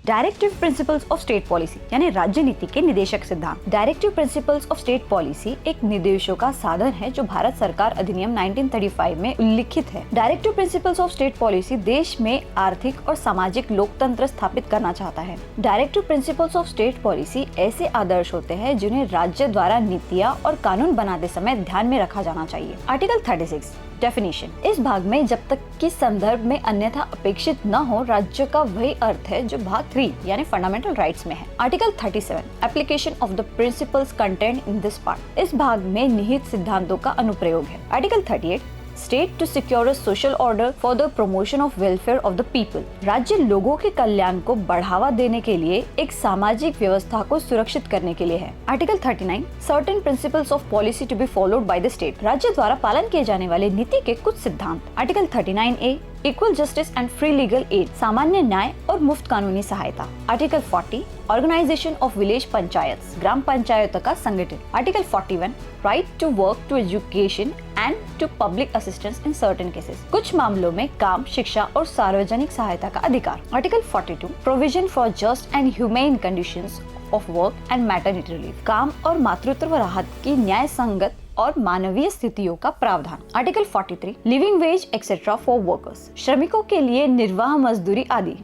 Directive principles of state policy यानी राज्य नीति के निदेशक सिद्धांत। Directive principles of state policy एक निर्देशों का साधन है जो भारत सरकार अधिनियम 1935 में उल्लिखित है। Directive principles of state policy देश में आर्थिक और सामाजिक लोकतंत्र स्थापित करना चाहता है। Directive principles of state policy ऐसे आदर्श होते हैं जिन्हें राज्य द्वारा नीतियाँ और कानून बनाते समय ध्यान में रखा जाना चाहिए। Article 36 definition. इस भाग में जब तक कि संदर्भ में अन्यथा अपेक्षित न हो राज्य का वही अर्थ है जो भाग 3 यानी फंडामेंटल राइट्स में है। Article 37 application of the principles content in this part. इस भाग में निहित सिद्धांतों का अनुप्रयोग है। Article 38 state to secure social order for the promotion of welfare of the people. राज्य लोगों के कल्याण को बढ़ावा देने के लिए एक सामाजिक व्यवस्था को सुरक्षित करने के लिए है। Article 39 certain principles of policy to be followed by the state. राज्य द्वारा पालन किए जाने वाले नीति के कुछ सिद्धांत। Article 39A equal justice and free legal aid, सामान्य न्याय और मुफ्त कानूनी सहायता। Article 40 organisation of village panchayat, ग्राम पंचायतों का संगठन। Article 41 right to work to education and to public assistance in certain cases, कुछ मामलों में काम, शिक्षा और सार्वजनिक सहायता का अधिकार। Article 42 provision for just and humane conditions of work and maternity relief, काम और मातृत्व राहत की न्याय संगत और मानवीय स्थितियों का प्रावधान। Article 43 living veg etcetera for workers, श्रमिकों के लिए निर्वाह मजदूरी आदि।